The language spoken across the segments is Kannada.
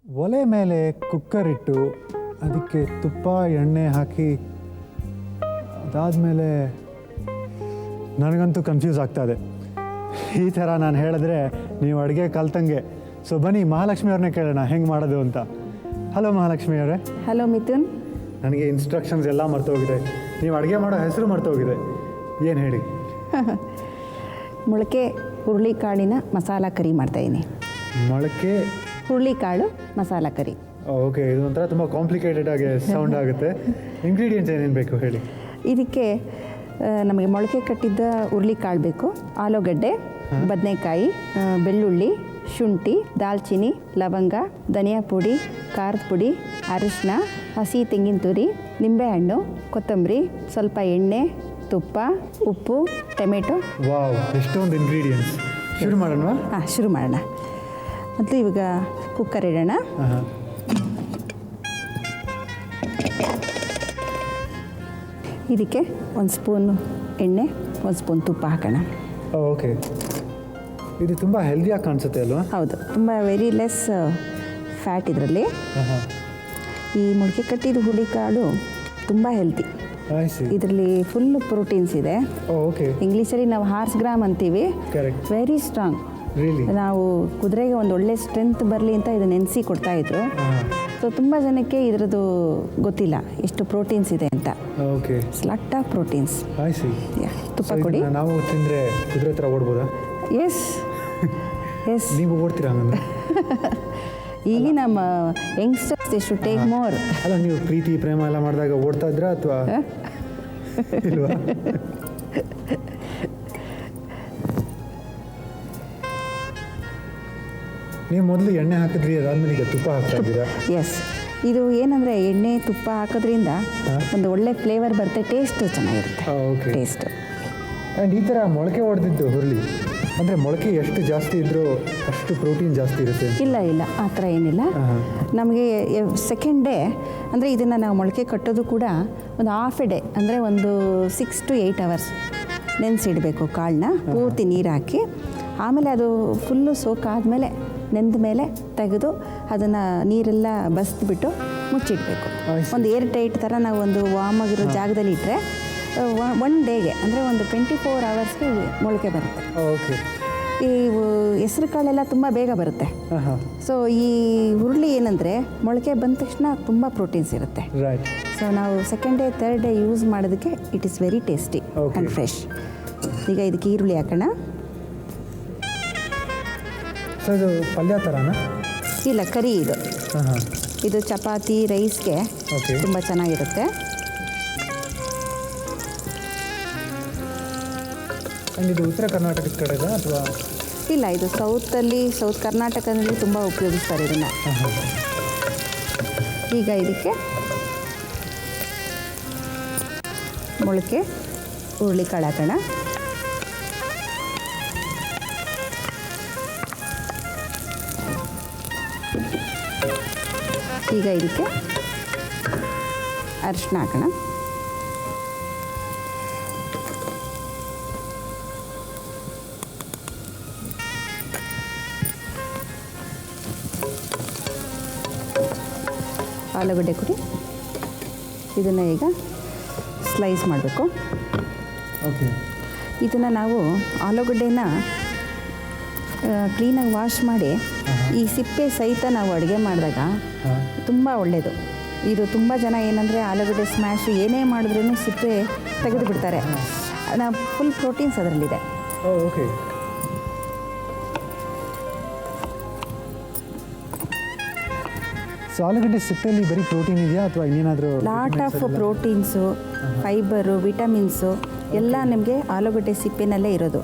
ಒಲೆ ಮೇಲೆ ಕುಕ್ಕರ್ ಇಟ್ಟು ಅದಕ್ಕೆ ತುಪ್ಪ ಎಣ್ಣೆ ಹಾಕಿ ಅದಾದಮೇಲೆ ನನಗಂತೂ ಕನ್ಫ್ಯೂಸ್ ಆಗ್ತಾಯಿದೆ. ಈ ಥರ ನಾನು ಹೇಳಿದ್ರೆ ನೀವು ಅಡುಗೆ ಕಲ್ತಂಗೆ. ಸೊ ಬನ್ನಿ ಮಹಾಲಕ್ಷ್ಮಿ ಅವ್ರನ್ನೇ ಕೇಳೋಣ ಹೆಂಗೆ ಮಾಡೋದು ಅಂತ. ಹಲೋ ಮಹಾಲಕ್ಷ್ಮಿ ಅವರೇ. ಹಲೋ ಮಿಥುನ್. ನನಗೆ ಇನ್ಸ್ಟ್ರಕ್ಷನ್ಸ್ ಎಲ್ಲ ಮರ್ತೋಗಿದೆ, ನೀವು ಅಡುಗೆ ಮಾಡೋ ಹೆಸರು ಮರ್ತೋಗಿದೆ. ಏನು ಹೇಳಿ? ಮೊಳಕೆ ಹುರುಳಿಕಾಳಿನ ಮಸಾಲ ಕರಿ ಮಾಡ್ತಾಯಿದ್ದೀನಿ. ಮೊಳಕೆ ಹುರುಳಿಕಾಳು ಮಸಾಲ ಕರಿ. ಓಕೆ, ಇದು ಒಂಥರ ತುಂಬ ಕಾಂಪ್ಲಿಕೇಟೆಡ್ ಆಗಿ ಸೌಂಡ್ ಆಗುತ್ತೆ. ಇಂಗ್ರೀಡಿಯೆಂಟ್ಸ್ ಏನೇನು ಬೇಕು ಹೇಳಿ? ಇದಕ್ಕೆ ನಮಗೆ ಮೊಳಕೆ ಕಟ್ಟಿದ್ದ ಹುರುಳಿಕಾಳು ಬೇಕು, ಆಲೂಗಡ್ಡೆ, ಬದನೆಕಾಯಿ, ಬೆಳ್ಳುಳ್ಳಿ, ಶುಂಠಿ, ದಾಲ್ಚಿನ್ನಿ, ಲವಂಗ, ಧನಿಯಾ ಪುಡಿ, ಖಾರದ ಪುಡಿ, ಅರಿಶಿನ, ಹಸಿ ತೆಂಗಿನ ತುರಿ, ನಿಂಬೆಹಣ್ಣು, ಕೊತ್ತಂಬರಿ, ಸ್ವಲ್ಪ ಎಣ್ಣೆ, ತುಪ್ಪ, ಉಪ್ಪು, ಟೊಮೆಟೊ. ವಾವ್, ಎಷ್ಟೊಂದು ಇಂಗ್ರೀಡಿಯೆಂಟ್ಸ್. ಶುರು ಮಾಡೋಣ? ಹಾಂ, ಶುರು ಮಾಡೋಣ. ಮೊದಲು ಇವಾಗ ಕುಕ್ಕರ್ ಇಡೋಣ. ಇದಕ್ಕೆ ಒಂದು ಸ್ಪೂನು ಎಣ್ಣೆ, ಒಂದು ಸ್ಪೂನ್ ತುಪ್ಪ ಹಾಕೋಣ. ಓಕೆ, ಇದು ತುಂಬ ಹೆಲ್ದಿಯಾಗಿ ಕಾಣಿಸುತ್ತೆ ಅಲ್ವಾ? ಹೌದು, ತುಂಬ ವೆರಿ ಲೆಸ್ ಫ್ಯಾಟ್ ಇದರಲ್ಲಿ. ಈ ಮೊಳಕೆ ಕಟ್ಟಿದ ಹುರುಳಿಕಾಳು ತುಂಬ ಹೆಲ್ತಿ. ಇದರಲ್ಲಿ ಫುಲ್ ಪ್ರೋಟೀನ್ಸ್ ಇದೆ. ಓಕೆ, ಇಂಗ್ಲೀಷಲ್ಲಿ ನಾವು ಹಾರ್ಸ್ ಗ್ರಾಮ್ ಅಂತೀವಿ. ಕರೆಕ್ಟ್. Very strong. ನಾವು ಕುದುರೆಗೆ ಒಂದು ಒಳ್ಳೆ ಸ್ಟ್ರೆಂತ್ ಬರಲಿ ಅಂತ ಇದು ನೆನೆಸಿ ಕೊಡ್ತಾಯಿದ್ರು. ಸೊ ತುಂಬ ಜನಕ್ಕೆ ಇದರದ್ದು ಗೊತ್ತಿಲ್ಲ ಎಷ್ಟು ಪ್ರೋಟೀನ್ಸ್ ಇದೆ ಅಂತ. Okay, lot of proteins. ತುಪ್ಪ ಕೊಡಿ. ನಾವು ತಿಂದರೆ ಕುದುರೆ ಹತ್ರ ಓಡ್ಬೋದಾ? S S. ನೀವು ಓಡ್ತೀರಾ ಹಂಗಂದ್ರೆ? ಈಗ ನಮ್ಮ youngsters they should take more. ಅಲ್ಲ, ನೀವು ಪ್ರೀತಿ ಪ್ರೇಮ ಎಲ್ಲ ಮಾಡಿದಾಗ ಓಡ್ತಾ ಇದ್ರಾ ಅಥವಾ ಇಲ್ವಾ? ನೀವು ಮೊದಲು ಎಣ್ಣೆ ಹಾಕಿದ್ರಿ, ಅದಾದ್ಮೇಲೆ ಈಗ ತುಪ್ಪ ಹಾಕ್ತಾ ಇದ್ದೀರಾ? ಎಸ್. ಇದು ಏನಂದರೆ ಎಣ್ಣೆ ತುಪ್ಪ ಹಾಕೋದ್ರಿಂದ ಒಂದು ಒಳ್ಳೆ ಫ್ಲೇವರ್ ಬರುತ್ತೆ, ಟೇಸ್ಟು ಚೆನ್ನಾಗಿರುತ್ತೆ. Okay, taste. ಆ್ಯಂಡ್ ಈ ಥರ ಮೊಳಕೆ ಹೊಡೆದಿದ್ದು ಹುರುಳಿ ಅಂದರೆ ಮೊಳಕೆ ಎಷ್ಟು ಜಾಸ್ತಿ ಇದ್ದರೂ ಅಷ್ಟು ಪ್ರೋಟೀನ್ ಜಾಸ್ತಿ ಇರುತ್ತೆ? ಇಲ್ಲ ಇಲ್ಲ, ಆ ಥರ ಏನಿಲ್ಲ. ನಮಗೆ ಸೆಕೆಂಡ್ ಡೇ ಅಂದರೆ ಇದನ್ನು ನಾವು ಮೊಳಕೆ ಕಟ್ಟೋದು ಕೂಡ ಒಂದು ಹಾಫ್ ಎ ಡೇ ಅಂದರೆ ಒಂದು 6 to 8 hours ನೆನೆಸಿಡಬೇಕು ಕಾಳನ್ನ ಪೂರ್ತಿ ನೀರು ಹಾಕಿ. ಆಮೇಲೆ ಅದು ಫುಲ್ಲು ಸೋಕಾದಮೇಲೆ ನೆಂದ ಮೇಲೆ ತೆಗೆದು ಅದನ್ನು ನೀರೆಲ್ಲ ಬಸಿದ್ಬಿಟ್ಟು ಮುಚ್ಚಿಡಬೇಕು. ಒಂದು ಏರ್ ಟೈಟ್ ಥರ ನಾವು ಒಂದು ವಾಮ್ ಆಗಿರೋ ಜಾಗದಲ್ಲಿ ಇಟ್ಟರೆ 1 ಡೇಗೆ ಅಂದರೆ ಒಂದು 24 hours ಮೊಳಕೆ ಬರುತ್ತೆ. ಓಕೆ. ಈ ಹೆಸರು ಕಾಳೆಲ್ಲ ತುಂಬ ಬೇಗ ಬರುತ್ತೆ. ಸೊ ಈ ಹುರುಳಿ ಏನಂದರೆ ಮೊಳಕೆ ಬಂದ ತಕ್ಷಣ ತುಂಬ ಪ್ರೋಟೀನ್ಸ್ ಇರುತ್ತೆ. ರೈಟ್. ಸೊ ನಾವು second day third day use ಮಾಡೋದಕ್ಕೆ it is very tasty and fresh. ಈಗ ಇದಕ್ಕೆ ಈರುಳ್ಳಿ ಹಾಕೋಣ. ಸೊ ಇದು ಪಲ್ಯ ಥರನಾ? ಇಲ್ಲ, ಕರಿ ಇದು. ಇದು ಚಪಾತಿ ರೈಸ್ಗೆ ತುಂಬ ಚೆನ್ನಾಗಿರುತ್ತೆ. ಇದು ಉತ್ತರ ಕರ್ನಾಟಕದ ಕಡೆದ ಅಥವಾ? ಇಲ್ಲ, ಇದು ಸೌತ್ ಕರ್ನಾಟಕದಲ್ಲಿ ತುಂಬ ಉಪಯೋಗಿಸ್ತಾರೆ ಇದನ್ನು. ಈಗ ಇದಕ್ಕೆ ಮೊಳಕೆ ಹುರುಳಿಕಾಳು ಹಾಕೋಣ. ಈಗ ಇದಕ್ಕೆ ಅರಿಶಿನ ಹಾಕೋಣ. ಆಲೂಗಡ್ಡೆ ಕೊಡಿ. ಇದನ್ನು ಈಗ ಸ್ಲೈಸ್ ಮಾಡಬೇಕು. ಓಕೆ. ಇದನ್ನು ನಾವು ಆಲೂಗಡ್ಡೆನ ಕ್ಲೀನಾಗಿ ವಾಶ್ ಮಾಡಿ ಈ ಸಿಪ್ಪೆ ಸಹಿತ ನಾವು ಅಡುಗೆ ಮಾಡಿದಾಗ ತುಂಬ ಒಳ್ಳೆಯದು. ಇದು ತುಂಬ ಜನ ಏನಂದರೆ ಆಲೂಗಡ್ಡೆ ಸ್ಮ್ಯಾಶು ಏನೇ ಮಾಡಿದ್ರೂ ಸಿಪ್ಪೆ ತೆಗೆದು ಬಿಡ್ತಾರೆ. ಫುಲ್ ಪ್ರೋಟೀನ್ಸ್ ಅದರಲ್ಲಿದೆ. ಓಕೆ. ಸೊ ಆಲೂಗಡ್ಡೆ ಸಿಪ್ಪೆಯಲ್ಲಿ ಬರೀ ಪ್ರೋಟೀನ್ ಇದೆಯಾ ಅಥವಾ ಇನ್ನೇನಾದರೂ? Lot of proteins, fibre, vitamins ಎಲ್ಲ ನಿಮಗೆ ಆಲೂಗಡ್ಡೆ ಸಿಪ್ಪೆನಲ್ಲೇ ಇರೋದು.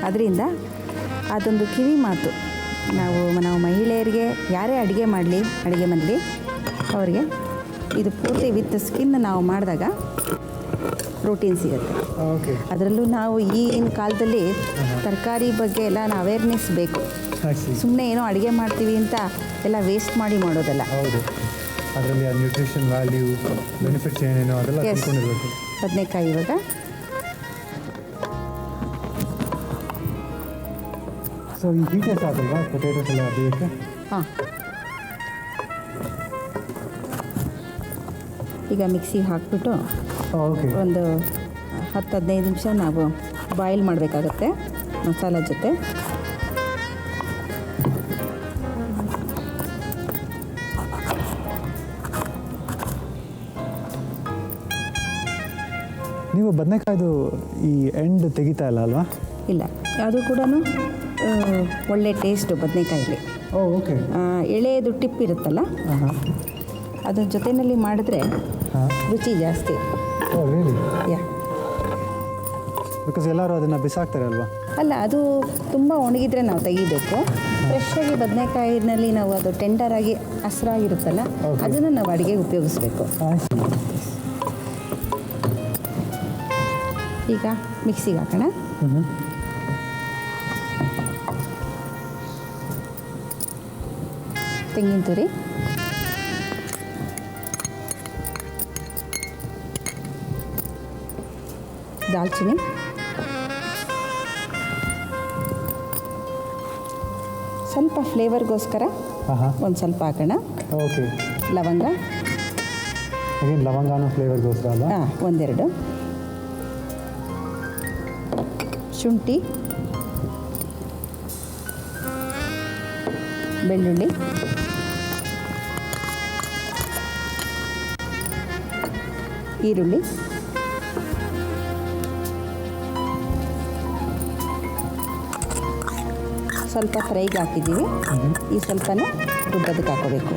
ಅದರಿಂದ ಅದೊಂದು ಕಿವಿ ಮಾತು, ನಾವು ಮಹಿಳೆಯರಿಗೆ ಯಾರೇ ಅಡುಗೆ ಮಾಡಲಿ ಅಡುಗೆ ಮನೇಲಿ ಅವ್ರಿಗೆ ಇದು ಪೂರ್ತಿ ವಿತ್ ಸ್ಕಿನ್ ನಾವು ಮಾಡಿದಾಗ ಪ್ರೋಟೀನ್ ಸಿಗುತ್ತೆ. ಅದರಲ್ಲೂ ನಾವು ಈಗಿನ ಕಾಲದಲ್ಲಿ ತರಕಾರಿ ಬಗ್ಗೆ ಎಲ್ಲ ಅವೇರ್ನೆಸ್ ಬೇಕು. ಸುಮ್ಮನೆ ಏನೋ ಅಡುಗೆ ಮಾಡ್ತೀವಿ ಅಂತ ಎಲ್ಲ ವೇಸ್ಟ್ ಮಾಡಿ ಮಾಡೋದಲ್ಲ. ಹೌದು, ಅದರಲ್ಲಿ ನ್ಯೂಟ್ರಿಷನ್ ವ್ಯಾಲ್ಯೂ, ಬೆನಿಫಿಟ್ಸ್ ಏನೇನೋ ಅದೆಲ್ಲ ತಿಳ್ಕೊಂಡಿರಬೇಕು. ಬದನೆಕಾಯಿ ಇವಾಗ ಸೊ ಈ ಹೀಟೇ ಸಾಕಲ್ವಾ ಪೊಟೇಟೋಸ್ ಎಲ್ಲ ಬೇಯಕ್ಕೆ? ಹಾಂ, ಈಗ ಮಿಕ್ಸಿಗೆ ಹಾಕ್ಬಿಟ್ಟು ಓಕೆ. ಒಂದು 10-15 ನಿಮಿಷ ನಾವು ಬಾಯ್ಲ್ ಮಾಡಬೇಕಾಗತ್ತೆ ಮಸಾಲ ಜೊತೆ. ನೀವು ಬದನೆಕಾಯ್ದು ಈ ಎಂಡ್ ತೆಗಿತಾ ಇಲ್ಲ ಅಲ್ವಾ? ಇಲ್ಲ, ಅದು ಕೂಡ ಒಳ್ಳೆ ಟೇಸ್ಟು ಬದನೆಕಾಯಲ್ಲಿ. ಓಕೆ. ಎಳೆಯದು ಟಿಪ್ ಇರುತ್ತಲ್ಲ, ಅದ್ರ ಜೊತೆಯಲ್ಲಿ ಮಾಡಿದ್ರೆ ರುಚಿ ಜಾಸ್ತಿ. ರಿಯಲಿ? ಯಾ, ಬಿಕಾಸ್ ಎಲ್ಲರೂ ಅದನ್ನು ಬಿಸಾಕ್ತಾರೆ ಅಲ್ವಾ? ಅಲ್ಲ, ಅದು ತುಂಬ ಒಣಗಿದ್ರೆ ನಾವು ತೆಗಿಬೇಕು. ಫ್ರೆಶ್ಶಾಗಿ ಬದನೆಕಾಯಿನಲ್ಲಿ ನಾವು ಅದು ಟೆಂಡರಾಗಿ ಹಸಿರಾಗಿರುತ್ತಲ್ಲ, ಅದನ್ನು ನಾವು ಅಡುಗೆಗೆ ಉಪಯೋಗಿಸ್ಬೇಕು. ಈಗ ಮಿಕ್ಸಿಗೆ ಹಾಕೋಣ. ತೆಂಗಿನ ತುರಿ, ದಾಲ್ಚಿನ್ನಿ, ಸ್ವಲ್ಪ ಫ್ಲೇವರ್ಗೋಸ್ಕರ ಒಂದು ಸ್ವಲ್ಪ ಹಾಕೋಣ. ಓಕೆ. ಲವಂಗ, ಅಗೇನ್ ಲವಂಗಾನು ಫ್ಲೇವರ್ಗೋಸ್ಕರ ಅಲ್ವಾ? ಹಾಂ, ಒಂದೆರಡು. ಶುಂಠಿ, ಬೆಳ್ಳುಳ್ಳಿ, ಈರುಳ್ಳಿ, ಸ್ವಲ್ಪ ಫ್ರೈಗೆ ಹಾಕಿದ್ದೀವಿ. ಈ ಸ್ವಲ್ಪನೂ ರುಬ್ಬದಕ್ಕೆ ಹಾಕೋಬೇಕು.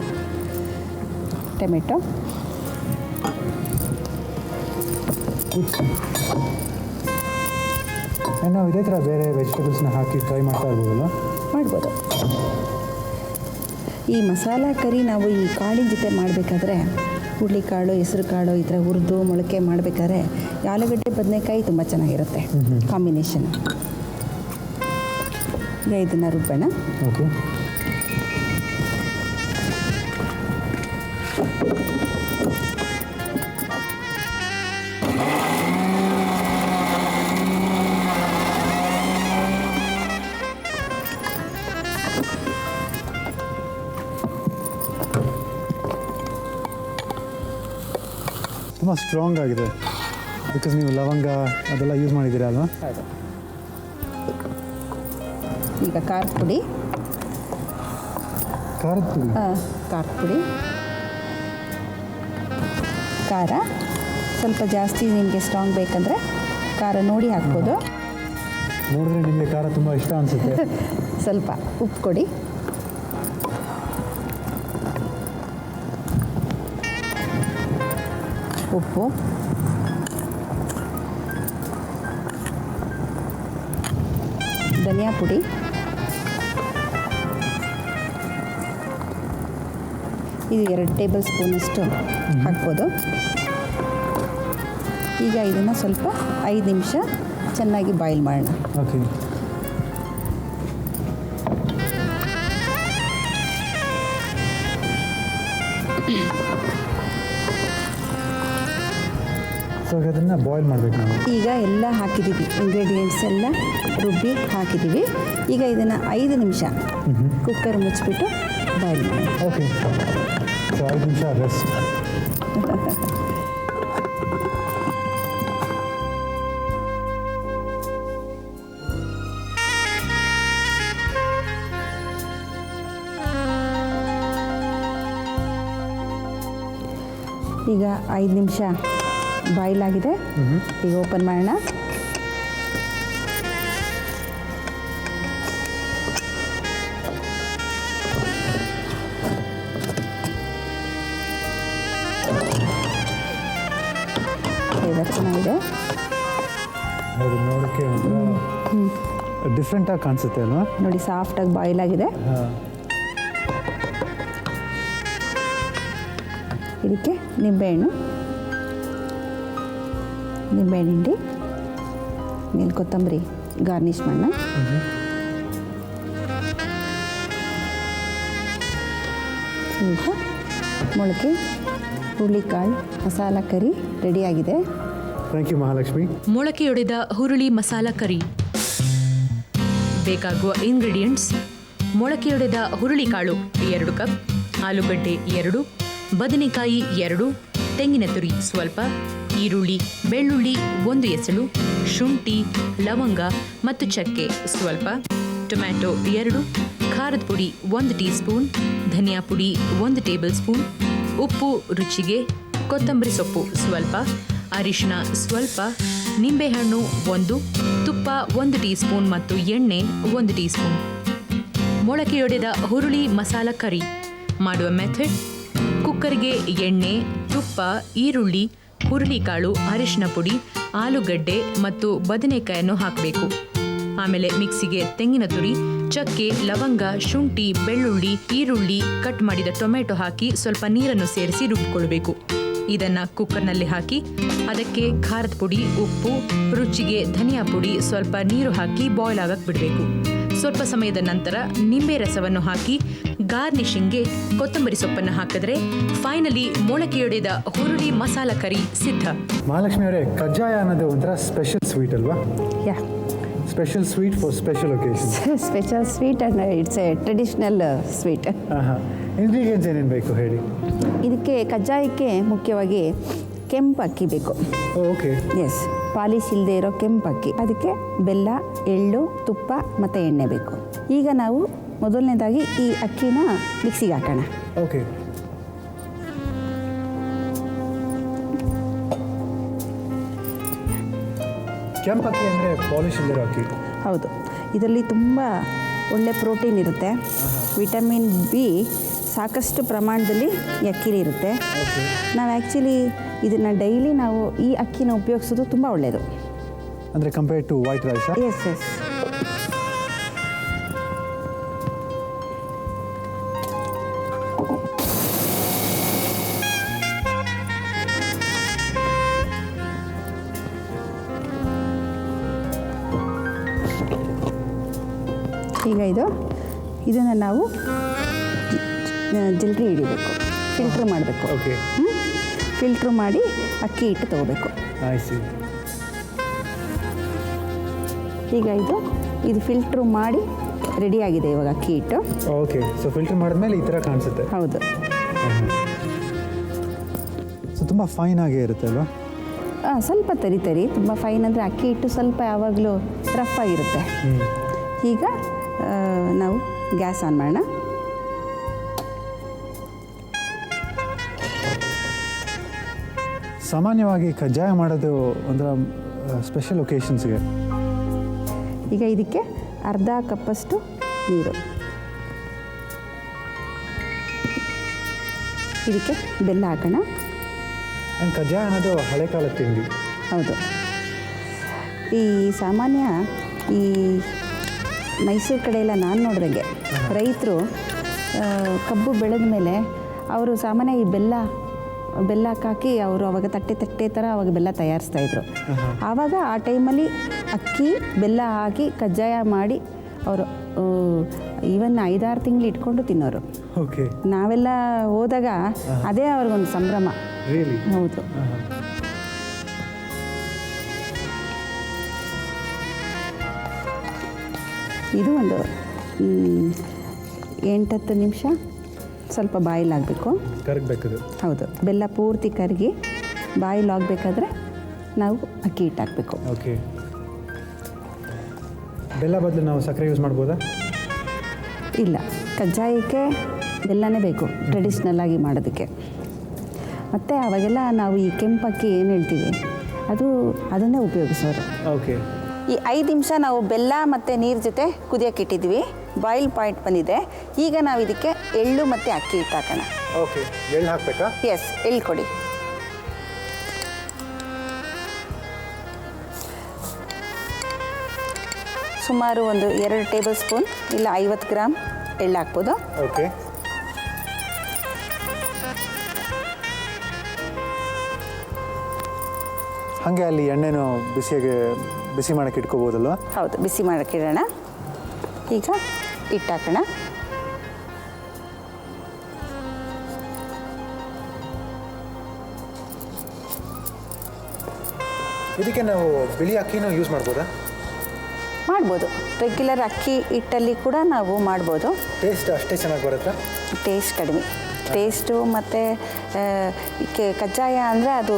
ಟೊಮೆಟೊ, ನಾವು ಇದೇ ಥರ ಬೇರೆ ವೆಜಿಟೇಬಲ್ಸ್ನ ಹಾಕಿ ಟ್ರೈ ಮಾಡ್ತಾ ಇರ್ಬೋದಲ್ಲ? ಮಾಡ್ಬೋದು. ಈ ಮಸಾಲ ಕರಿ ನಾವು ಈ ಕಾಳಿನ ಜೊತೆ ಮಾಡಬೇಕಾದ್ರೆ ಹುರುಳಿಕಾಳು, ಹೆಸರು ಕಾಳು ಈ ಥರ ಹುರಿದು ಮೊಳಕೆ ಮಾಡಬೇಕಾದ್ರೆ ಆಲೂಗಡ್ಡೆ ಬದನೆಕಾಯಿ ತುಂಬ ಚೆನ್ನಾಗಿರುತ್ತೆ ಕಾಂಬಿನೇಷನ್. ಈಗ ಇದನ್ನು ರುಬ್ಬೋಣ. ಓಕೆ. ತುಂಬ ಸ್ಟ್ರಾಂಗ್ ಆಗಿದೆ ಬಿಕಾಸ್ ನೀವು ಲವಂಗ ಅದೆಲ್ಲ ಯೂಸ್ ಮಾಡಿದ್ದೀರಾ ಅಲ್ವಾ? ಈಗ ಖಾರದ ಪುಡಿ, ಖಾರದ ಪುಡಿ, ಖಾರದ ಪುಡಿ, ಖಾರ ಸ್ವಲ್ಪ ಜಾಸ್ತಿ ನಿಮಗೆ ಸ್ಟ್ರಾಂಗ್ ಬೇಕಂದರೆ ಖಾರ ನೋಡಿ ಹಾಕ್ಬೋದು. ನೋಡಿದ್ರೆ ನಿಮಗೆ ಖಾರ ತುಂಬ ಇಷ್ಟ ಅನಿಸುತ್ತೆ. ಸ್ವಲ್ಪ ಉಪ್ಪು ಕೊಡಿ. ಉಪ್ಪು, ಧನಿಯಾ ಪುಡಿ, ಇದು 2 ಟೇಬಲ್ ಸ್ಪೂನಷ್ಟು ಹಾಕ್ಬೋದು. ಈಗ ಇದನ್ನು ಸ್ವಲ್ಪ 5 ನಿಮಿಷ ಚೆನ್ನಾಗಿ ಬಾಯ್ಲ್ ಮಾಡೋಣ. ಓಕೆ. ಸೊ ಅದನ್ನು ಬಾಯ್ಲ್ ಮಾಡಬೇಕು ನಾವು. ಈಗ ಎಲ್ಲ ಹಾಕಿದ್ದೀವಿ, ಇಂಗ್ರೀಡಿಯೆಂಟ್ಸ್ ಎಲ್ಲ ರುಬ್ಬಿ ಹಾಕಿದ್ದೀವಿ. ಈಗ ಇದನ್ನು 5 ನಿಮಿಷ ಕುಕ್ಕರ್ ಮುಚ್ಚಿಬಿಟ್ಟು ಬಾಯ್ಲ್ ಮಾಡೋಣ. ಓಕೆ. ಸೊ 5 ನಿಮಿಷ ರೆಸ್ಟ್. ಈಗ 5 ನಿಮಿಷ ಬಾಯ್ಲ್ ಆಗಿದೆ. ಈಗ ಓಪನ್ ಮಾಡೋಣ. ಫ್ಲೇವರ್ ಚೆನ್ನಾಗಿದೆ. ಅದು ನೋಡೋಕ್ಕೆ ಡಿಫ್ರೆಂಟಾಗಿ ಕಾಣಿಸುತ್ತೆ ಅಲ್ವಾ? ನೋಡಿ, ಸಾಫ್ಟಾಗಿ ಬಾಯ್ಲ್ ಆಗಿದೆ. ಇದಕ್ಕೆ ನಿಂಬೆಹಣ್ಣು ಹಿಂಡಿ ಮೇಲೆ ಕೊತ್ತಂಬರಿ ಗಾರ್ನಿಷ್ ಮಾಡೋಣ. ಈಗ ಮೊಳಕೆ ಹುರುಳಿಕಾಳು ಮಸಾಲ ಕರಿ ರೆಡಿಯಾಗಿದೆ. Thank you Mahalakshmi. ಮೊಳಕೆಯೊಡೆದ ಹುರುಳಿ ಮಸಾಲ ಕರಿ ಬೇಕಾಗುವ ಇಂಗ್ರೀಡಿಯೆಂಟ್ಸ್: ಮೊಳಕೆಯೊಡೆದ ಹುರುಳಿಕಾಳು 2 ಕಪ್, ಆಲೂಗಡ್ಡೆ 2, ಬದನೆಕಾಯಿ 2, ತೆಂಗಿನ ತುರಿ ಸ್ವಲ್ಪ, ಈರುಳ್ಳಿ, ಬೆಳ್ಳುಳ್ಳಿ 1 ಎಸಳು, ಶುಂಠಿ, ಲವಂಗ ಮತ್ತು ಚಕ್ಕೆ ಸ್ವಲ್ಪ, ಟೊಮ್ಯಾಟೊ 2, ಖಾರದ ಪುಡಿ 1 ಟೀ ಸ್ಪೂನ್, ಧನಿಯಾ ಪುಡಿ 1 ಟೇಬಲ್ ಸ್ಪೂನ್, ಉಪ್ಪು ರುಚಿಗೆ, ಕೊತ್ತಂಬರಿ ಸೊಪ್ಪು ಸ್ವಲ್ಪ, ಅರಿಶಿನ ಸ್ವಲ್ಪ, ನಿಂಬೆಹಣ್ಣು 1, ತುಪ್ಪ 1 ಟೀ ಸ್ಪೂನ್ ಮತ್ತು ಎಣ್ಣೆ 1 ಟೀ ಸ್ಪೂನ್. ಮೊಳಕೆಯೊಡೆದ ಹುರುಳಿ ಮಸಾಲ ಕರಿ ಮಾಡುವ ಮೆಥಡ್: ಕುಕ್ಕರ್ಗೆ ಎಣ್ಣೆ, ತುಪ್ಪ, ಈರುಳ್ಳಿ, ಹುರುಳಿಕಾಳು, ಅರಿಶಿನ ಪುಡಿ, ಆಲೂಗಡ್ಡೆ ಮತ್ತು ಬದನೆಕಾಯನ್ನು ಹಾಕಬೇಕು. ಆಮೇಲೆ ಮಿಕ್ಸಿಗೆ ತೆಂಗಿನ ತುರಿ, ಚಕ್ಕೆ, ಲವಂಗ, ಶುಂಠಿ, ಬೆಳ್ಳುಳ್ಳಿ, ಈರುಳ್ಳಿ, ಕಟ್ ಮಾಡಿದ ಟೊಮೆಟೊ ಹಾಕಿ ಸ್ವಲ್ಪ ನೀರನ್ನು ಸೇರಿಸಿ ರುಬ್ಬಿಕೊಳ್ಬೇಕು. ಇದನ್ನು ಕುಕ್ಕರ್ನಲ್ಲಿ ಹಾಕಿ ಅದಕ್ಕೆ ಖಾರದ ಪುಡಿ, ಉಪ್ಪು, ರುಚಿಗೆ ಧನಿಯಾ ಪುಡಿ, ಸ್ವಲ್ಪ ನೀರು ಹಾಕಿ ಬಾಯ್ಲ್ ಆಗಕ್ಕೆ ಬಿಡಬೇಕು. ಸ್ವಲ್ಪ ಸಮಯದ ನಂತರ ನಿಂಬೆ ರಸವನ್ನು ಹಾಕಿ ಗಾರ್ನಿಷಿಂಗ್ಗೆ ಕೊತ್ತಂಬರಿ ಸೊಪ್ಪನ್ನು ಹಾಕಿದ್ರೆ ಫೈನಲಿ ಮೊಳಕೆಯೊಡೆದ ಹುರುಳಿ ಮಸಾಲ ಕರಿ ಸಿದ್ಧ. ಮಹಾಲಕ್ಷ್ಮಿ ಅವರೇ, ಕಜ್ಜಾಯ ಅನ್ನೋದು ಒಂಥರ ಸ್ಪೆಷಲ್ ಸ್ವೀಟ್ ಅಲ್ವಾ? Yeah, special sweet for special occasion. Special sweet and it's a traditional sweet. ಹಾಂ, ಇಂಗ್ರೀಡಿಯೆಂಟ್ಸ್ ಏನೇನು ಬೇಕು ಹೇಳಿ. ಇದಕ್ಕೆ ಕಜ್ಜಾಯಕ್ಕೆ ಮುಖ್ಯವಾಗಿ ಕೆಂಪು ಅಕ್ಕಿ ಬೇಕು. ಓಕೆ. ಎಸ್, ಪಾಲಿಶ್ ಇಲ್ಲದೆ ಇರೋ ಕೆಂಪು ಅಕ್ಕಿ. ಅದಕ್ಕೆ ಬೆಲ್ಲ, ಎಳ್ಳು, ತುಪ್ಪ ಮತ್ತು ಎಣ್ಣೆ ಬೇಕು. ಈಗ ನಾವು ಮೊದಲನೇದಾಗಿ ಈ ಅಕ್ಕಿನ ಮಿಕ್ಸಿಗೆ ಹಾಕೋಣ. ಓಕೆ. ಕೆಂಪು ಅಕ್ಕಿ ಅಂದರೆ ಪಾಲಿಶ್ ಇಲ್ಲದಿರೋ ಅಕ್ಕಿ. ಹೌದು, ಇದರಲ್ಲಿ ತುಂಬ ಒಳ್ಳೆ ಪ್ರೋಟೀನ್ ಇರುತ್ತೆ, ವಿಟಮಿನ್ ಬಿ ಸಾಕಷ್ಟು ಪ್ರಮಾಣದಲ್ಲಿ ಈ ಅಕ್ಕಿಲಿ ಇರುತ್ತೆ. ನಾವು ಆ್ಯಕ್ಚುಲಿ ಇದನ್ನು ಡೈಲಿ ನಾವು ಈ ಅಕ್ಕಿನ ಉಪಯೋಗಿಸೋದು ತುಂಬ ಒಳ್ಳೆಯದು. ಅಂದರೆ compare to white rice. Yes yes. ಈಗ ಇದನ್ನು ನಾವು ಜಲ್ರಿ ಹಿಡಿಬೇಕು, ಫಿಲ್ಟ್ರ್ ಮಾಡಬೇಕು. ಓಕೆ. ಫಿಲ್ಟ್ರ್ ಮಾಡಿ ಅಕ್ಕಿ ಹಿಟ್ಟು ತೊಗೋಬೇಕು. ಈಗ ಇದು ಫಿಲ್ಟ್ರ್ ಮಾಡಿ ರೆಡಿಯಾಗಿದೆ ಇವಾಗ ಅಕ್ಕಿ ಹಿಟ್ಟು. ಓಕೆ. ಸೊ ಫಿಲ್ಟರ್ ಮಾಡಿದ್ಮೇಲೆ ಈ ಥರ ಕಾಣಿಸುತ್ತೆ. ಹೌದು. ಸೊ ತುಂಬ ಫೈನ್ ಆಗೇ ಇರುತ್ತೆ ಅಲ್ವಾ? ಸ್ವಲ್ಪ ತರಿ ತುಂಬ ಫೈನ್ ಅಂದರೆ ಅಕ್ಕಿ ಹಿಟ್ಟು ಸ್ವಲ್ಪ ಯಾವಾಗಲೂ ರಫ್ ಆಗಿರುತ್ತೆ. ಈಗ ನಾವು ಗ್ಯಾಸ್ ಆನ್ ಮಾಡೋಣ. ಸಾಮಾನ್ಯವಾಗಿ ಕಜ್ಜಾಯ ಮಾಡೋದು ಒಂಥರ ಸ್ಪೆಷಲ್ ಒಕೇಶನ್ಸ್ಗೆ. ಈಗ ಇದಕ್ಕೆ ಅರ್ಧ ಕಪ್ಪಷ್ಟು ನೀರು, ಇದಕ್ಕೆ ಬೆಲ್ಲ ಹಾಕೋಣ. ಆ್ಯಂಡ್ ಕಜ್ಜಾಯ ಅನ್ನೋದು ಹಳೆ ಕಾಲದ ತಿಂಡಿ. ಹೌದು. ಈ ಸಾಮಾನ್ಯ ಈ ಮೈಸೂರು ಕಡೆ ಎಲ್ಲ ನಾನು ನೋಡಿದಂಗೆ ರೈತರು ಕಬ್ಬು ಬೆಳೆದ ಮೇಲೆ ಅವರು ಸಾಮಾನ್ಯ ಈ ಬೆಲ್ಲಕ್ಕೆ ಹಾಕಿ ಅವರು ಅವಾಗ ತಟ್ಟೆ ಥರ ಅವಾಗ ಬೆಲ್ಲ ತಯಾರಿಸ್ತಾಯಿದ್ರು. ಆವಾಗ ಆ ಟೈಮಲ್ಲಿ ಅಕ್ಕಿ ಬೆಲ್ಲ ಹಾಕಿ ಕಜ್ಜಾಯ ಮಾಡಿ ಅವರು ಈವನ್ 5-6 ತಿಂಗಳು ಇಟ್ಕೊಂಡು ತಿನ್ನೋರು. ಓಕೆ. ನಾವೆಲ್ಲ ಹೋದಾಗ ಅದೇ ಅವ್ರಿಗೊಂದು ಸಂಭ್ರಮ. ಹೌದು. ಇದು ಒಂದು 8-10 ನಿಮಿಷ ಸ್ವಲ್ಪ ಬಾಯ್ಲ್ ಆಗಬೇಕು, ಕರಗಬೇಕು. ಹೌದು, ಬೆಲ್ಲ ಪೂರ್ತಿ ಕರಗಿ ಬಾಯ್ಲ್ ಆಗಬೇಕಾದ್ರೆ ನಾವು ಅಕ್ಕಿ ಹಿಟ್ಟು ಹಾಕಬೇಕು. ಓಕೆ. ಬೆಲ್ಲ ಬದಲು ನಾವು ಸಕ್ಕರೆ ಯೂಸ್ ಮಾಡ್ಬೋದಾ? ಇಲ್ಲ, ಕಜ್ಜಾಯಕ್ಕೆ ಬೆಲ್ಲನೇ ಬೇಕು ಟ್ರೆಡಿಷ್ನಲ್ ಆಗಿ ಮಾಡೋದಕ್ಕೆ. ಮತ್ತು ಅವಾಗೆಲ್ಲ ನಾವು ಈ ಕೆಂಪಕ್ಕಿ ಏನು ಹೇಳ್ತೀವಿ ಅದನ್ನೇ ಉಪಯೋಗಿಸೋರು. ಓಕೆ. ಈ 5 ನಿಮಿಷ ನಾವು ಬೆಲ್ಲ ಮತ್ತು ನೀರು ಜೊತೆ ಕುದಿಯೋಕೆ ಇಟ್ಟಿದ್ವಿ, ಬಾಯ್ಲ್ ಪಾಯಿಂಟ್ ಬಂದಿದೆ. ಈಗ ನಾವು ಇದಕ್ಕೆ ಎಳ್ಳು ಮತ್ತು ಅಕ್ಕಿ ಹಿಟ್ಟು ಹಾಕೋಣ. ಓಕೆ. ಎಳ್ಳು ಹಾಕಬೇಕಾ? ಎಸ್, ಎಳ್ಳು ಕೊಡಿ. ಸುಮಾರು ಒಂದು 2 ಟೇಬಲ್ ಸ್ಪೂನ್ ಇಲ್ಲ 50 ಗ್ರಾಮ್ ಎಳ್ಳು ಹಾಕ್ಬೋದು. ಓಕೆ. ಹಾಗೆ ಅಲ್ಲಿ ಎಣ್ಣೆನೂ ಬಿಸಿ ಮಾಡೋಕ್ಕೆ ಇಟ್ಕೋಬೋದಲ್ವ? ಹೌದು, ಬಿಸಿ ಮಾಡೋಕ್ಕೆ ಇಡೋಣ. ಈಗ ಹಿಟ್ಟು ಹಾಕೋಣ. ಇದಕ್ಕೆ ನಾವು ಬಿಳಿ ಅಕ್ಕಿನೂ ಯೂಸ್ ಮಾಡ್ಬೋದಾ? ಮಾಡ್ಬೋದು. ರೆಗ್ಯುಲರ್ ಅಕ್ಕಿ ಹಿಟ್ಟಲ್ಲಿ ಕೂಡ ನಾವು ಮಾಡ್ಬೋದು. ಟೇಸ್ಟ್ ಅಷ್ಟೇ ಚೆನ್ನಾಗಿ ಬರುತ್ತಾ? ಟೇಸ್ಟ್ ಕಡಿಮೆ, ಟೇಸ್ಟು ಮತ್ತು ಕಜ್ಜಾಯ ಅಂದರೆ ಅದು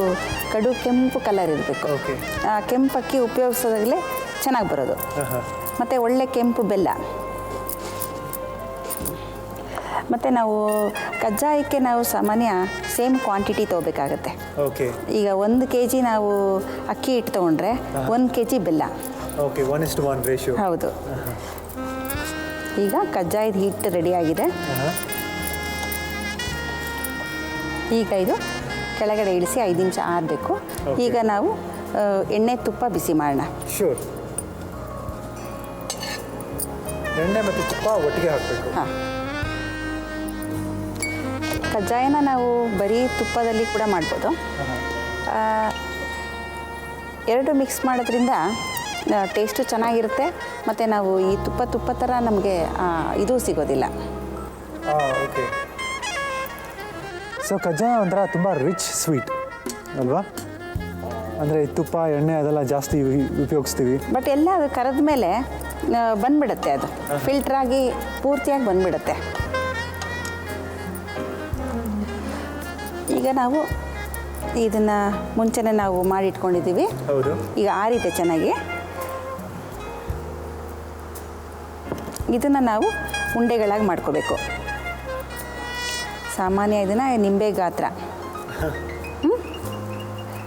ಕಡು ಕೆಂಪು ಕಲರ್ ಇರಬೇಕು. ಓಕೆ. ಆ ಕೆಂಪು ಅಕ್ಕಿ ಉಪಯೋಗಿಸೋದಾಗಲೇ ಚೆನ್ನಾಗಿ ಬರೋದು. ಮತ್ತು ಒಳ್ಳೆ ಕೆಂಪು ಬೆಲ್ಲ. ಮತ್ತು ನಾವು ಕಜ್ಜಾಯಕ್ಕೆ ನಾವು ಸಾಮಾನ್ಯ ಸೇಮ್ ಕ್ವಾಂಟಿಟಿ ತೊಗೋಬೇಕಾಗತ್ತೆ. ಓಕೆ. ಈಗ 1 kg ನಾವು ಅಕ್ಕಿ ಹಿಟ್ಟು ತೊಗೊಂಡ್ರೆ 1 kg ಬೆಲ್ಲ. Okay, 1:1 ratio. ಹೌದು. ಈಗ ಕಜ್ಜಾಯದ ಹಿಟ್ಟು ರೆಡಿಯಾಗಿದೆ. ಈಗ ಇದು ಕೆಳಗಡೆ ಇಳಿಸಿ 5 ನಿಮಿಷ ಆರಬೇಕು. ಈಗ ನಾವು ಎಣ್ಣೆ ತುಪ್ಪ ಬಿಸಿ ಮಾಡೋಣ. ಶೂರ್. ಎಣ್ಣೆ ಮತ್ತು ತುಪ್ಪ ಒಟ್ಟಿಗೆ ಹಾಕಬೇಕು. ಹಾಂ, ಕಜ್ಜಾಯನ ನಾವು ಬರೀ ತುಪ್ಪದಲ್ಲಿ ಕೂಡ ಮಾಡ್ಬೋದು. ಎರಡು ಮಿಕ್ಸ್ ಮಾಡೋದ್ರಿಂದ ಟೇಸ್ಟು ಚೆನ್ನಾಗಿರುತ್ತೆ. ಮತ್ತು ನಾವು ಈ ತುಪ್ಪ ಥರ ನಮಗೆ ಇದು ಸಿಗೋದಿಲ್ಲ. ಓಕೆ. ಸೊ ಕಜ್ಜಾಯ ಒಂಥರ ತುಂಬ ರಿಚ್ ಸ್ವೀಟ್ ಅಲ್ವಾ? ಅಂದರೆ ತುಪ್ಪ ಎಣ್ಣೆ ಅದೆಲ್ಲ ಜಾಸ್ತಿ ಉಪಯೋಗಿಸ್ತೀವಿ. ಬಟ್ ಎಲ್ಲ ಅದು ಕರೆದ ಮೇಲೆ ಬಂದ್ಬಿಡುತ್ತೆ, ಅದು ಫಿಲ್ಟ್ರಾಗಿ ಪೂರ್ತಿಯಾಗಿ ಬಂದ್ಬಿಡುತ್ತೆ. ಈಗ ನಾವು ಇದನ್ನು ಮುಂಚೆನೇ ನಾವು ಮಾಡಿಟ್ಕೊಂಡಿದ್ದೀವಿ. ಹೌದು. ಈಗ ಆರಿದೆ ಚೆನ್ನಾಗಿ. ಇದನ್ನು ನಾವು ಉಂಡೆಗಳಾಗಿ ಮಾಡ್ಕೋಬೇಕು. ಸಾಮಾನ್ಯ ಇದನ್ನು ನಿಂಬೆ ಗಾತ್ರ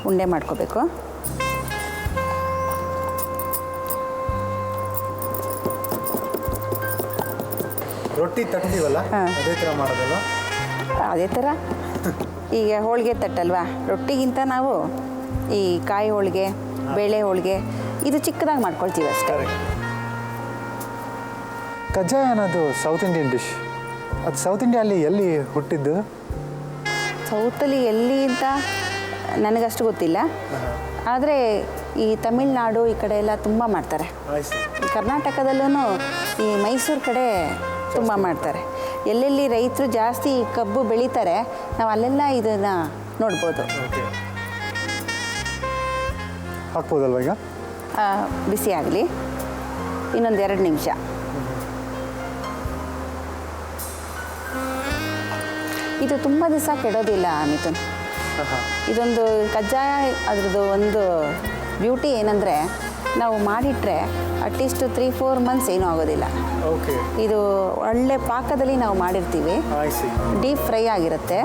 ಉಂಡೆ ಮಾಡ್ಕೋಬೇಕು. ರೊಟ್ಟಿ ತಟ್ತೀವಲ್ಲ ಅದೇ ಥರ ಮಾಡೋದಲ್ಲ? ಅದೇ ಥರ. ಈಗ ಹೋಳಿಗೆ ತಟ್ಟಲ್ವಾ, ರೊಟ್ಟಿಗಿಂತ ನಾವು ಈ ಕಾಯಿ ಹೋಳಿಗೆ, ಬೇಳೆ ಹೋಳಿಗೆ ಇದು ಚಿಕ್ಕದಾಗಿ ಮಾಡ್ಕೊಳ್ತೀವಿ ಅಷ್ಟೇ. ಕಜ್ಜಾಯ ಅನ್ನೋದು ಸೌತ್ ಇಂಡಿಯನ್ ಡಿಶ್. ಅದು ಸೌತ್ ಇಂಡಿಯಲ್ಲಿ ಎಲ್ಲಿ ಹುಟ್ಟಿದ್ದು? ಸೌತಲ್ಲಿ ಎಲ್ಲಿ ಅಂತ ನನಗಷ್ಟು ಗೊತ್ತಿಲ್ಲ. ಆದರೆ ಈ ತಮಿಳ್ನಾಡು ಈ ಕಡೆ ಎಲ್ಲ ತುಂಬ ಮಾಡ್ತಾರೆ. ಕರ್ನಾಟಕದಲ್ಲೂ ಈ ಮೈಸೂರು ಕಡೆ ತುಂಬ ಮಾಡ್ತಾರೆ. ಎಲ್ಲೆಲ್ಲಿ ರೈತರು ಜಾಸ್ತಿ ಕಬ್ಬು ಬೆಳೀತಾರೆ ನಾವು ಅಲ್ಲೆಲ್ಲ ಇದನ್ನು ನೋಡ್ಬೋದು. ಹಾಕ್ಬೋದಲ್ವ ಈಗ? ಬಿಸಿ ಆಗಲಿ ಇನ್ನೊಂದು 2 ನಿಮಿಷ. ಇದು ತುಂಬ ದಿವಸ ಕೆಡೋದಿಲ್ಲ ಮಿಥುನ್. ಇದೊಂದು ಕಜ್ಜಾಯ ಅದ್ರದ್ದು ಒಂದು ಬ್ಯೂಟಿ ಏನಂದರೆ ನಾವು ಮಾಡಿಟ್ರೆ ಅಟ್ಲೀಸ್ಟ್ 3-4 ಮಂತ್ಸ್ ಏನೂ ಆಗೋದಿಲ್ಲ. ಓಕೆ. ಇದು ಒಳ್ಳೆ ಪಾಕದಲ್ಲಿ ನಾವು ಮಾಡಿರ್ತೀವಿ. ಡೀಪ್ ಫ್ರೈ ಆಗಿರುತ್ತೆ.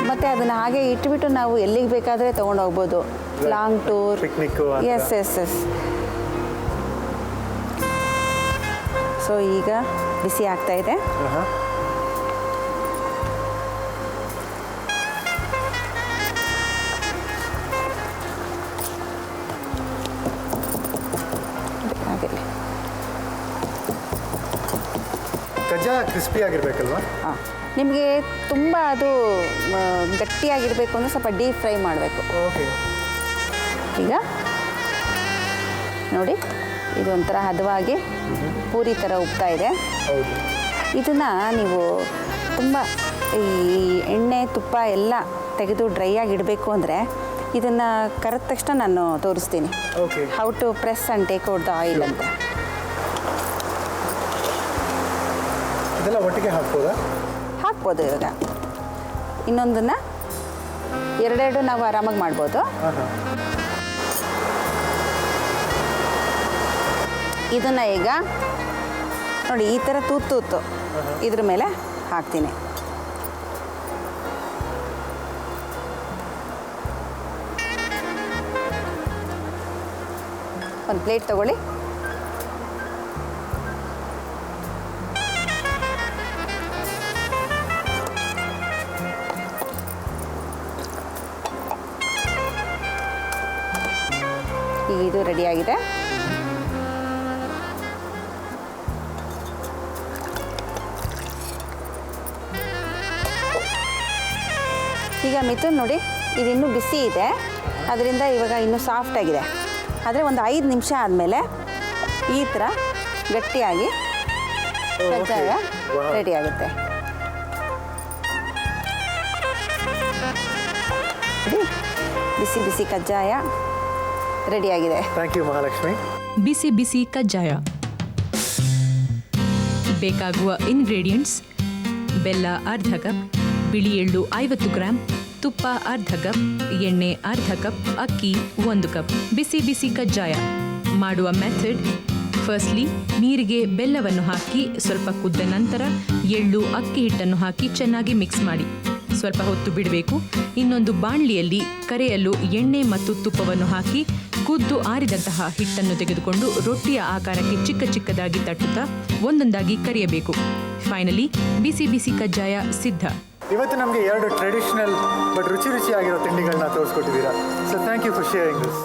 ಮತ್ತು ಅದನ್ನು ಹಾಗೆ ಇಟ್ಬಿಟ್ಟು ನಾವು ಎಲ್ಲಿಗೆ ಬೇಕಾದರೆ ತೊಗೊಂಡು ಹೋಗ್ಬೋದು. Long tour, S. ಸೊ ಈಗ ಬಿಸಿ ಆಗ್ತಾಯಿದೆ. ಕಜ್ಜಾಯ ಕ್ರಿಸ್ಪಿ ಆಗಿರ್ಬೇಕಲ್ವಾ? ಹಾಂ, ನಿಮಗೆ ತುಂಬ ಅದು ಗಟ್ಟಿಯಾಗಿರಬೇಕು ಅಂದರೆ ಸ್ವಲ್ಪ ಡೀಪ್ ಫ್ರೈ ಮಾಡಬೇಕು. ಓಕೆ. ಈಗ ನೋಡಿ, ಇದು ಒಂಥರ ಹದವಾಗಿ ಪೂರಿ ಥರ ಉಬ್ತಾ ಇದೆ. ಹೌದು. ಇದನ್ನು ನೀವು ತುಂಬ ಈ ಎಣ್ಣೆ ತುಪ್ಪ ಎಲ್ಲ ತೆಗೆದು ಡ್ರೈ ಆಗಿ ಇಡಬೇಕು ಅಂದರೆ ಇದನ್ನು ಕರೆದ ತಕ್ಷಣ ನಾನು ತೋರಿಸ್ತೀನಿ. Okay. How to press and take out the oil ಅಂತ. ಇದೆಲ್ಲ ಒಟ್ಟಿಗೆ ಹಾಕ್ಬೋದಾ? ಹಾಕ್ಬೋದು. ಇವಾಗ ಇನ್ನೊಂದನ್ನು 2 ನಾವು ಆರಾಮಾಗಿ ಮಾಡ್ಬೋದು. ಇದನ್ನು ಈಗ ನೋಡಿ ಈ ಥರ ತೂತು ಇದ್ರ ಮೇಲೆ ಹಾಕ್ತೀನಿ. ಒಂದು ಪ್ಲೇಟ್ ತಗೊಳ್ಳಿ. ಈಗ ಇದು ರೆಡಿಯಾಗಿದೆ. ಈಗ ಮಿಥುನ್ ನೋಡಿ, ಇದು ಇನ್ನೂ ಬಿಸಿ ಇದೆ, ಅದರಿಂದ ಇವಾಗ ಇನ್ನೂ ಸಾಫ್ಟಾಗಿದೆ. ಆದರೆ ಒಂದು 5 ನಿಮಿಷ ಆದಮೇಲೆ ಈ ಥರ ಗಟ್ಟಿಯಾಗಿ ಕಜ್ಜಾಯ ರೆಡಿ ಆಗುತ್ತೆ. ಬಿಸಿ ಬಿಸಿ ಕಜ್ಜಾಯ ರೆಡಿಯಾಗಿದೆ. Thank you Mahalakshmi. ಬಿಸಿ ಬಿಸಿ ಕಜ್ಜಾಯ. ಬೇಕಾಗುವ ಇಂಗ್ರೀಡಿಯೆಂಟ್ಸ್: ಬೆಲ್ಲ ಅರ್ಧ ಕಪ್, ಬಿಳಿ ಎಳ್ಳು 50 ಗ್ರಾಂ, ತುಪ್ಪ ಅರ್ಧ ಕಪ್, ಎಣ್ಣೆ ಅರ್ಧ ಕಪ್, ಅಕ್ಕಿ 1 ಕಪ್. ಬಿಸಿ ಬಿಸಿ ಕಜ್ಜಾಯ ಮಾಡುವ ಮೆಥಡ್: ಫಸ್ಟ್ಲಿ ನೀರಿಗೆ ಬೆಲ್ಲವನ್ನು ಹಾಕಿ ಸ್ವಲ್ಪ ಕುದ್ದ ನಂತರ ಎಳ್ಳು ಅಕ್ಕಿ ಹಿಟ್ಟನ್ನು ಹಾಕಿ ಚೆನ್ನಾಗಿ ಮಿಕ್ಸ್ ಮಾಡಿ ಸ್ವಲ್ಪ ಹೊತ್ತು ಬಿಡಬೇಕು. ಇನ್ನೊಂದು ಬಾಣಲಿಯಲ್ಲಿ ಕರೆಯಲು ಎಣ್ಣೆ ಮತ್ತು ತುಪ್ಪವನ್ನು ಹಾಕಿ ಕುದ್ದು ಆರಿದಂತಹ ಹಿಟ್ಟನ್ನು ತೆಗೆದುಕೊಂಡು ರೊಟ್ಟಿಯ ಆಕಾರಕ್ಕೆ ಚಿಕ್ಕ ಚಿಕ್ಕದಾಗಿ ತಟ್ಟುತ್ತಾ ಒಂದೊಂದಾಗಿ ಕರಿಯಬೇಕು. ಫೈನಲಿ ಬಿಸಿ ಬಿಸಿ ಕಜ್ಜಾಯ ಸಿದ್ಧ. ಇವತ್ತು ನಮಗೆ 2 ಟ್ರೆಡಿಷನಲ್ ಬಟ್ ರುಚಿಯಾಗಿರೋ ತಿಂಡಿಗಳನ್ನ ತೋರಿಸ್ಕೊಟ್ಟಿದ್ದೀರಾ. So thank you for sharing this.